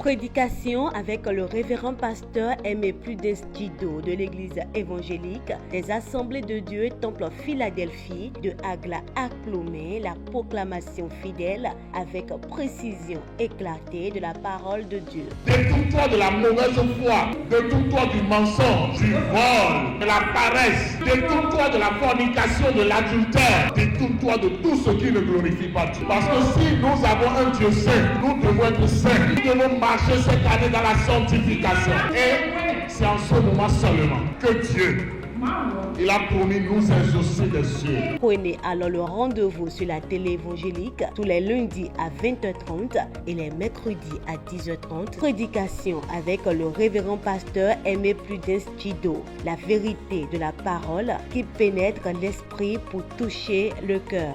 Prédication avec le révérend pasteur Aimé Prudence Djido de l'église évangélique des Assemblées de Dieu Temple Philadelphie de Agla à Clomé, la proclamation fidèle avec précision éclatée de la parole de Dieu. Détourne-toi de la mauvaise foi, détourne-toi du mensonge, du vol, de la paresse, détourne-toi de la fornication, de l'adultère, détourne-toi de tout ce qui ne glorifie pas Dieu. Parce que si nous avons un Dieu saint, nous devons être saints. Nous devons marcher cette année dans la sanctification. Et c'est en ce moment seulement que Dieu, il a promis nous exaucer des cieux. Prenez alors le rendez-vous sur la télé évangélique tous les lundis à 20h30 et les mercredis à 10h30. Prédication avec le révérend pasteur Aimé Prudence Djido. La vérité de la parole qui pénètre l'esprit pour toucher le cœur.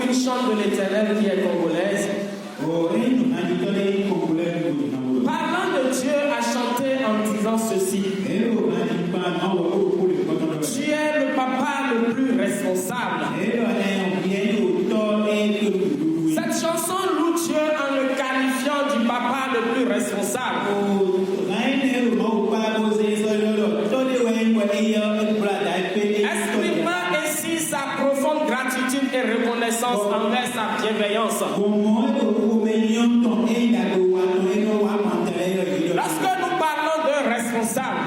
Une chante de l'Éternel qui est congolaise. Parlant de Dieu a chanté en disant ceci. Tu es le papa le plus responsable. Cette chanson loue Dieu en le qualifiant du papa le plus responsable. Exprimant ainsi sa profonde gratitude et reconnaissance envers sa bienveillance. Lorsque nous parlons de responsable,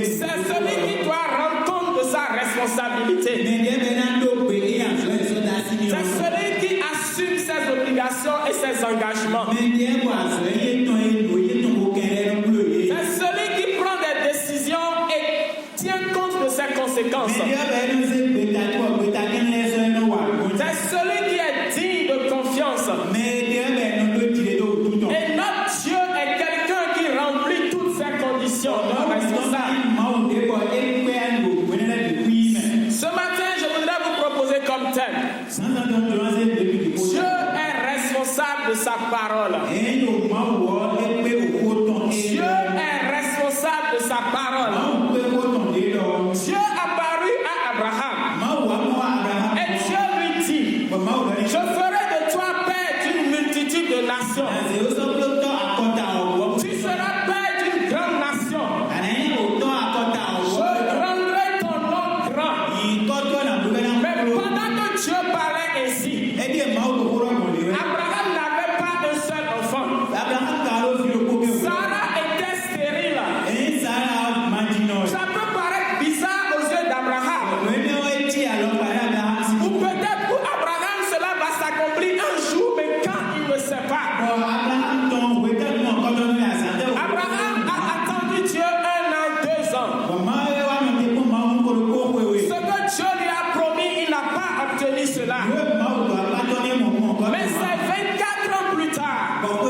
c'est celui qui doit rendre compte de sa responsabilité. C'est celui qui assume ses obligations et ses engagements. C'est celui qui prend des décisions et tient compte de ses conséquences. C'est celui qui est digne de confiance. Et notre Dieu est quelqu'un qui remplit toutes ces conditions de responsable. Ce matin, je voudrais vous proposer comme thème: Dieu est responsable de sa parole. Dieu est responsable de sa parole. Dieu apparut à Abraham et Dieu lui dit: je ferai de toi père d'une multitude de nations. Tu seras père d'une grande nation. Je rendrai ton nom grand. Mais pendant que Dieu parlait ainsi, Abraham n'avait pas un seul enfant. Sarah était stérile. Ça peut paraître bizarre aux yeux d'Abraham. Ou peut-être pour Abraham cela va s'accomplir un jour, mais quand il ne sait pas. Abraham a attendu Dieu 1 an, 2 ans. Ce que Dieu lui a promis, il n'a pas obtenu cela. Mais c'est 24 ans plus tard que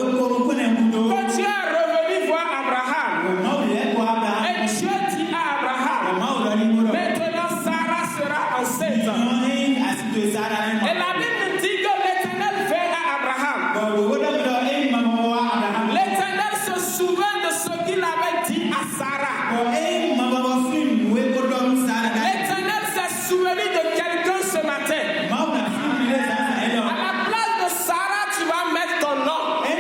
Dieu est revenu voir Abraham. Et Dieu dit à Abraham: maintenant Sarah sera enceinte. Et la Bible dit que l'Éternel vint à Abraham. L'Éternel se souvint de ce qu'il avait dit à Sarah. L'Éternel s'est souvenu de quelqu'un ce matin. À la place de Sarah, tu vas mettre ton nom. Et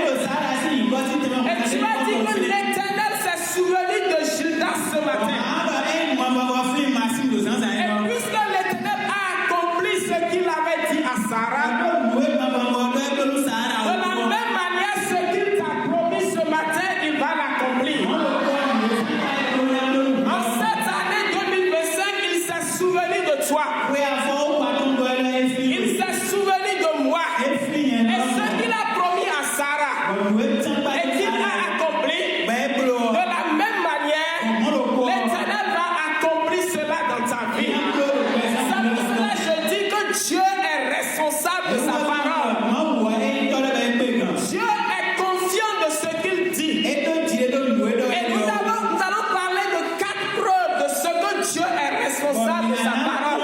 tu vas dire que l'Éternel s'est souvenu de Judas ce matin. Et puisque l'Éternel a accompli ce qu'il avait dit à Sarah, de la même manière, ce qu'il t'a promis ce matin, il va l'accomplir. En cette année 2025, il s'est souvenu de toi. Il s'est souvenu de moi. Et ce qu'il a promis à Sarah et qu'il a accompli, de la même manière, l'Éternel va accomplir cela dans ta vie. C'est pour cela que je dis que Dieu est responsable de sa parole. Dieu est conscient de ce qu'il dit. Et nous allons parler de 4 preuves de ce que Dieu est responsable de sa parole.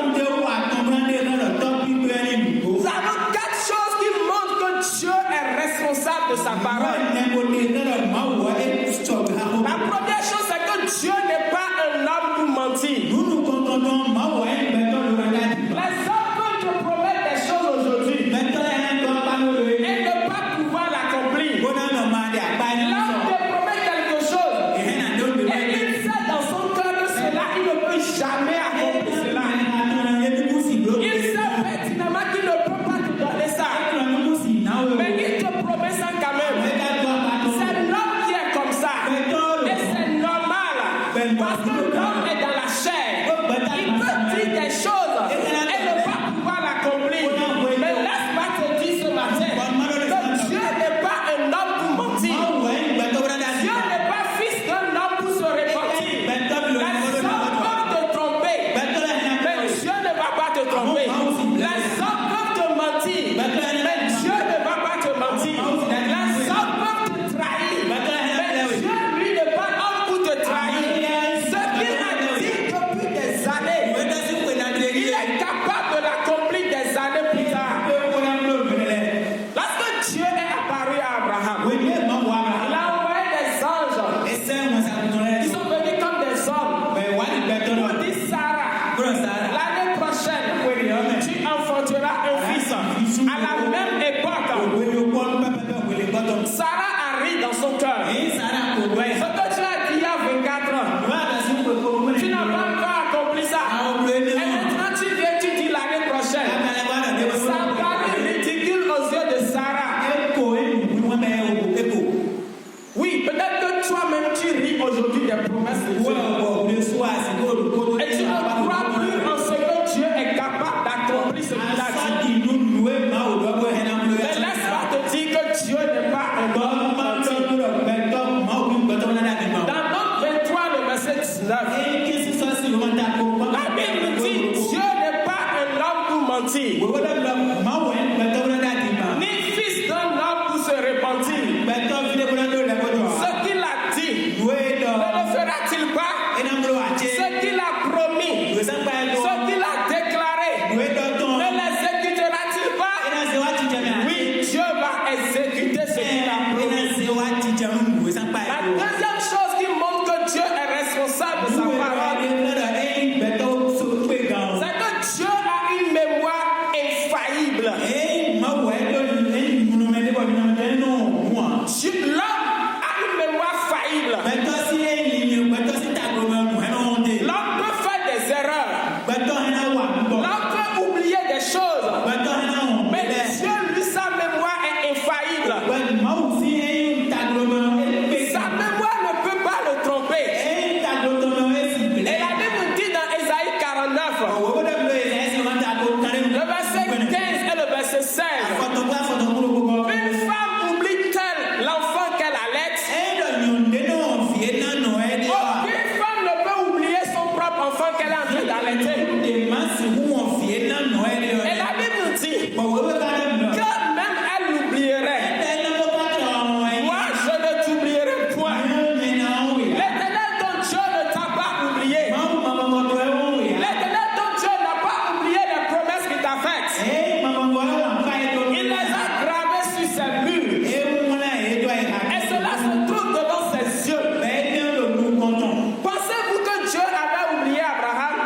Et maintenant tu viens, tu dis l'année prochaine. Ça paraît ridicule aux yeux de Sarah. Oui, peut-être que toi-même tu ris aujourd'hui des promesses de Dieu. Et tu ne crois plus en ce que Dieu est capable d'accomplir ce qu'il a dit. Mais laisse-moi te dire que Dieu n'est pas un homme menti. Dans Nombre 23, le verset 19, la Bible dit Dieu n'est pas un homme pour mentir, ni fils d'un homme pour se repentir. Ce qu'il a dit, ne le fera-t-il pas? Ce qu'il a promis, ce qu'il a déclaré, ne l'exécutera-t-il pas? Oui, Dieu va exécuter ce qu'il a promis. La deuxième chose qui montre que Dieu est responsable de sa parole, c'est que Dieu a une mémoire infaillible. L'homme a une mémoire faillible. L'homme peut faire des erreurs. L'homme peut oublier des choses. Mais Dieu, lui, sa mémoire est infaillible. Sa mémoire ne peut pas le tromper. Et la Bible dit dans Ésaïe 49, le verset 15 et le verset 16, une femme oublie-t-elle l'enfant qu'elle allait? Aucune femme ne peut oublier son propre enfant qu'elle est en train d'allaiter. Et la Bible dit que même elle l'oublierait. Moi, je ne t'oublierai point. L'Éternel ton Dieu ne t'a pas oublié. L'Éternel ton Dieu n'a pas oublié les promesses qu'il t'a faites. Il les a gravées sur ses murs. Et cela se trouve devant ses yeux. Pensez-vous que Dieu avait oublié Abraham?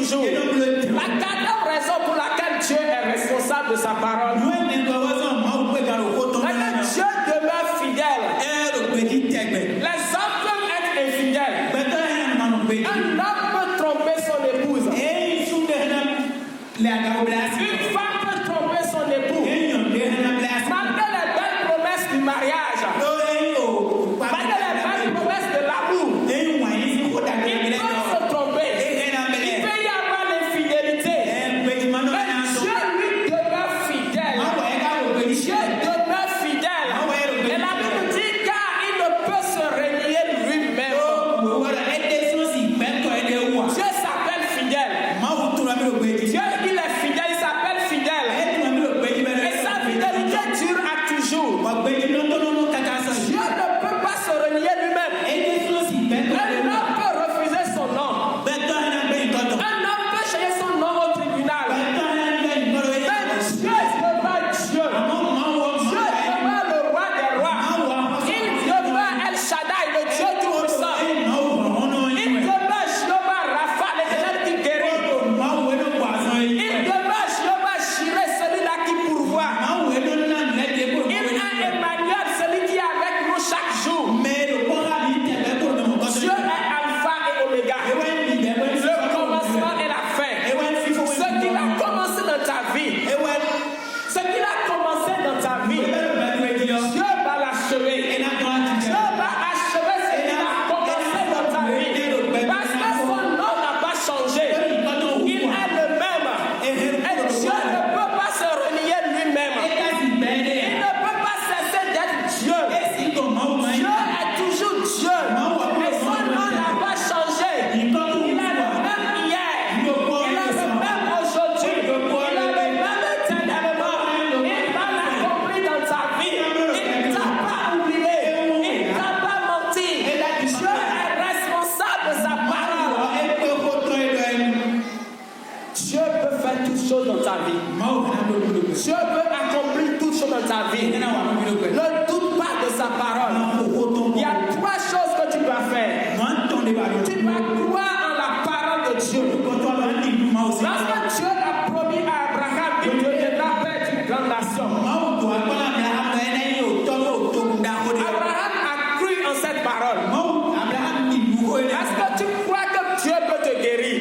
toujours. La quatrième raison pour laquelle Dieu est responsable de sa parole. Dieu demeure fidèle. Les hommes peuvent être infidèles. Un homme peut tromper son épouse. Une femme peut tromper son époux. Malgré les belles promesses du mariage, malgré les belles promesses de l'amour, il peut se tromper. Il peut y avoir l'infidélité. Mais Dieu lui demeure fidèle. Dieu demeure fidèle. Et la Bible dit car il ne peut se renier lui-même. Dieu s'appelle fidèle. Dieu, il est fidèle, il s'appelle fidèle. Et sa fidélité dure à toujours. Dieu ne peut pas se renier lui-même. Un homme peut refuser son nom. Un homme peut changer son nom au tribunal. Mais Dieu demeure Dieu. Dieu demeure le roi des rois. Il demeure El Shaddai, le Dieu tout-puissant. Il demeure Jéhovah Rapha, l'Éternel qui guérit. Il demeure Jéhovah Jireh, celui-là qui pourvoit. Il est Emmanuel, celui qui est avec nous chaque jour. Dieu est Alpha et Oméga, le commencement et la fin. Ce qu'il a commencé dans ta vie, ce qu'il a commencé dans ta vie, Dieu va l'achever. Dieu va achever ce qu'il a commencé dans ta vie. Parce que son nom n'a pas changé. Il est le même. Et Dieu ne peut pas se renier lui-même. Il ne peut pas cesser d'être Dieu. Dieu est toujours Dieu. Et son nom n'a pas changé. Il est le même hier. Il est le même aujourd'hui. Il est le même éternellement. Il va l'accomplir dans ta vie. Il ne t'a pas oublié. Il ne t'a pas menti. Dieu est responsable de sa parole. Dieu peut faire toutes choses dans ta vie. Dieu peut accomplir toutes choses dans ta vie. Ne doute pas de sa parole. Il y a trois choses que tu dois faire. Tu dois croire en la parole de Dieu. Lorsque Dieu a promis à Abraham qu'il deviendra père d'une grande nation, Abraham a cru en cette parole. Est-ce que tu crois que Dieu peut te guérir?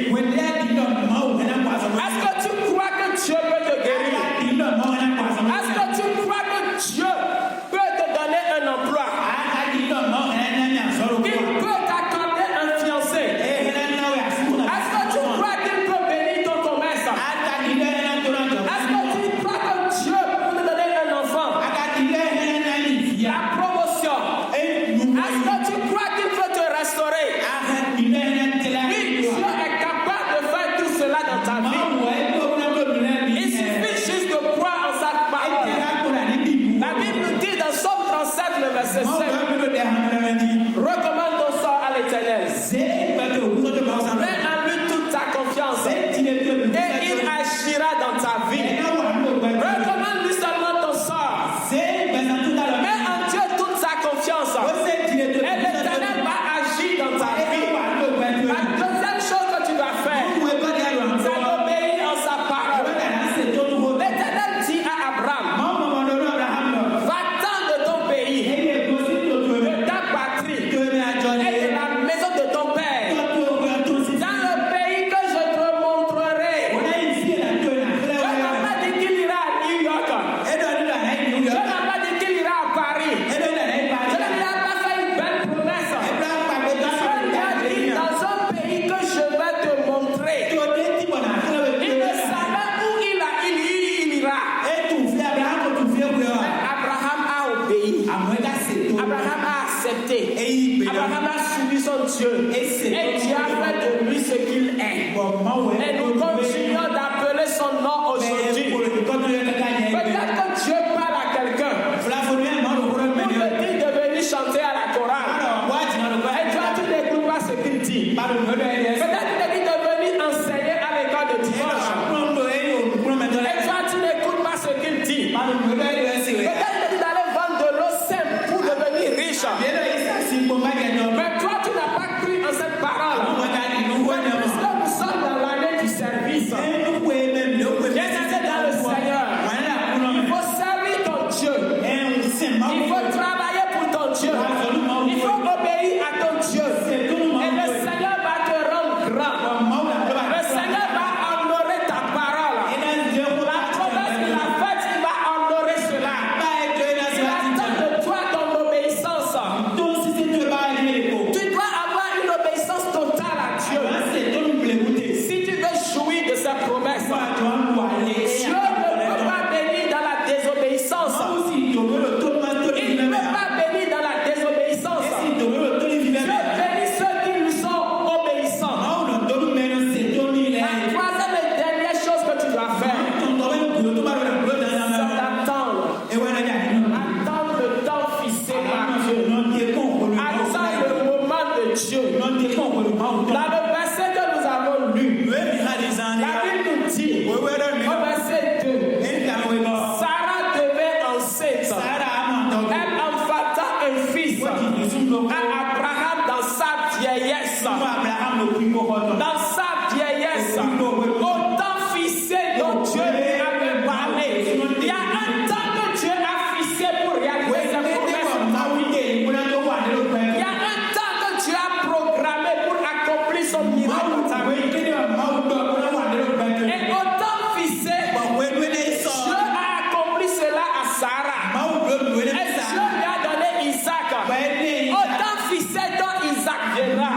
Est-ce que tu crois que Dieu peut te guérir? Est-ce que tu crois que Dieu peut te donner un emploi? Il peut t'accorder un fiancé. Est-ce que tu crois qu'il peut bénir ton commerce? Est-ce que tu crois que Dieu peut te donner un enfant? La promotion. Est-ce que tu crois qu'il peut te restaurer? Oui, Dieu est capable de faire tout cela dans ta vie. Il suffit juste de croire en sa parole. La Bible nous dit dans Somme 37, le verset 7, recommande ton sort à l'Éternel. Mets en lui toute ta confiance et il agira dans ta vie. Recommande lui seulement ton sort. Mets en Dieu toute sa confiance et l'Éternel va agir dans ta vie. La deuxième chose que tu dois faire, c'est d'obéir en sa parole. L'Éternel dit à Abraham, va-t'en de ton pays, de ta patrie et de la maison de ton père, dans le pays que je te montrerai. Je n'ai pas dit qu'il ira à New York. Je n'ai pas dit qu'il ira à Paris. Je ne lui ai pas fait une belle promesse. Je lui ai dit dans un pays que je vais te montrer. Il ne savait où il ira. Abraham a obéi. Abraham a accepté. Abraham a suivi son Dieu. Et Dieu a fait de lui ce qu'il est. Et nous continuons d'appeler son nom aujourd'hui. Peut-être que Dieu parle à quelqu'un pour te dire de venir chanter à la chorale. Et toi, tu n'écoutes pas ce qu'il dit. Peut-être qu'il te dit de venir enseigner à l'école de dimanche. Et toi, tu n'écoutes pas ce qu'il dit. Peut-être qu'il te dit d'aller vendre de l'eau simple pour devenir riche. Mais toi, tu n'as pas cru en cette parole. Puisque nous sommes dans l'année service. Bien-aimé dans le Seigneur, il faut servir ton Dieu. Il faut travailler pour ton Dieu. Il faut obéir à ton Dieu. Et le Seigneur va te rendre grand. Le Seigneur va honorer ta parole. La promesse qu'il a faite, il va honorer cela. Il attend de toi ton obéissance. Tu dois avoir une obéissance totale à Dieu. Si tu veux jouir de sa promesse, Dieu ne peut pas bénir dans la désobéissance. Il ne peut pas bénir dans la désobéissance. Dieu bénit ceux qui lui sont obéissants. La troisième et dernière chose que tu dois faire, c'est d'attendre. Attendre le temps fixé par Dieu. Attendre le moment de Dieu. Dans le verset que nous avons lu, la Bible nous dit, au verset 2, Sarah devait enceinte. Elle enfanta un fils à Abraham dans sa vieillesse. Dans sa vieillesse, au temps fixé dont Dieu lui avait parlé. Il y a un temps que Dieu a fixé pour réaliser sa promesse. Il y a un temps que Dieu a programmé pour accomplir son miracle. Et au temps fixé, Dieu a accompli cela à Sarah. Et Dieu lui a donné Isaac. Au temps fixé dont Isaac viendra.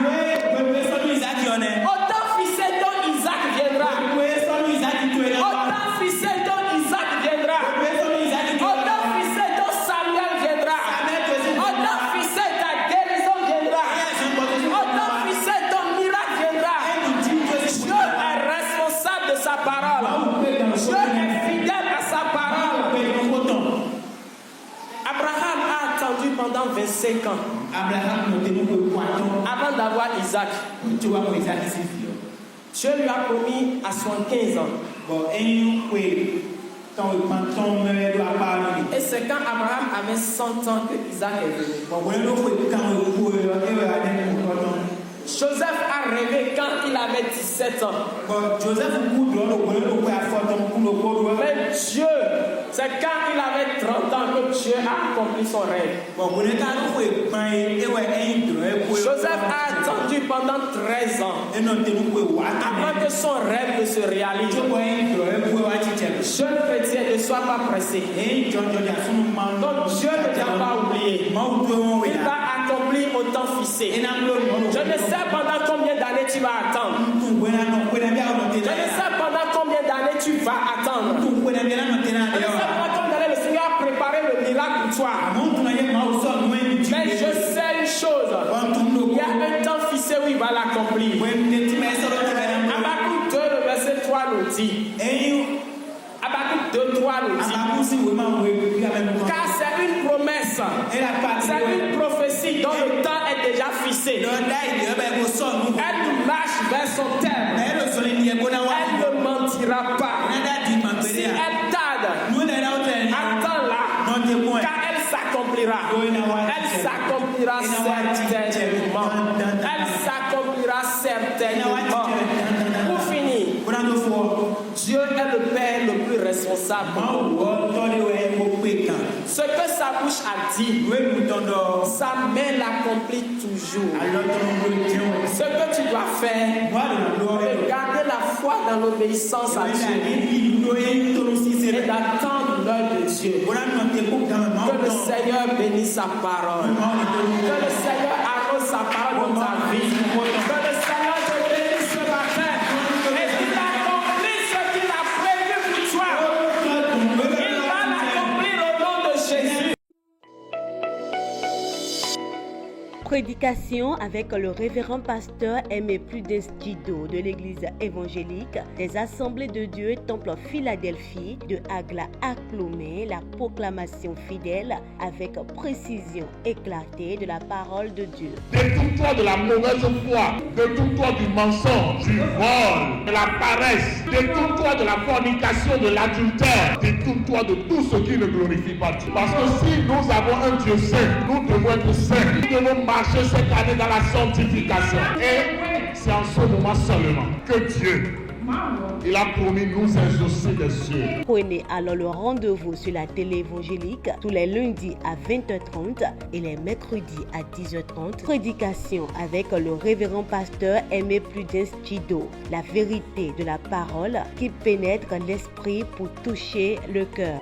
Au temps fixé dont Isaac viendra. Au temps fixé dont Isaac viendra. Au temps fixé dont Samuel viendra. Au temps fixé ta guérison viendra. Au temps fixé ton miracle viendra. Dieu est responsable de sa parole. Dieu est fidèle à sa parole. Abraham a attendu pendant 25 ans avant d'avoir Isaac. Dieu lui a promis à 75 ans. Et c'est quand Abraham avait 100 ans que Isaac est venu. Joseph a rêvé quand il avait 17 ans. Mais Dieu, c'est quand il avait 30 ans que Dieu a accompli son rêve. Joseph a attendu pendant 13 ans avant que son rêve ne se réalise. Jeune chrétien, ne sois pas pressé. Donc Dieu ne t'a pas oublié. Il va accomplir au temps fixé. Je ne sais pendant combien d'années tu vas attendre. Je ne sais pendant combien d'années tu vas attendre. Je ne sais pas combien d'années le Seigneur a préparé le miracle pour toi. Mais je sais une chose. Il y a un temps fixé où il va l'accomplir. Habakkuk 2, le verset 3 nous dit. Habakkuk 2, 3 nous dit. Car c'est une promesse. C'est une prophétie dont le temps est déjà fixé. Elle marche vers son terme. Elle ne mentira pas. Si elle tarde, attends-la, car elle s'accomplira. Elle s'accomplira certainement. Elle s'accomplira certainement. Pour finir, Dieu est le Père le plus responsable. Ce que sa bouche a dit, sa main l'accomplit toujours. Ce que tu dois faire, c'est garder la foi dans l'obéissance à Dieu et d'attendre l'œuvre de Dieu. Que le Seigneur bénisse sa parole. Que le Seigneur arrose sa parole dans ta vie. Que le Seigneur te bénisse ce matin. Et qu'il accomplit ce qu'il a prévu pour toi. Il va l'accomplir au nom de Jésus. Prédication avec le révérend pasteur Aimé Prudence Djido de l'église évangélique des Assemblées de Dieu Temple Philadelphie de Agla à Clomé, la proclamation fidèle avec précision éclatée de la parole de Dieu. Détourne-toi de la mauvaise foi, détourne-toi du mensonge, du vol, de la paresse, détourne-toi de la fornication, de l'adultère, détourne-toi de tout ce qui ne glorifie pas Dieu. Parce que si nous avons un Dieu saint, nous devons être saints. Nous devons cette année dans la sanctification. Et c'est en ce moment seulement que Dieu Il a promis nous exaucer des cieux. Prenez alors le rendez-vous sur la télé évangélique tous les lundis à 20h30 et les mercredis à 10h30. Prédication avec le révérend pasteur Aimé Prudence Chido. La vérité de la parole qui pénètre l'esprit pour toucher le cœur.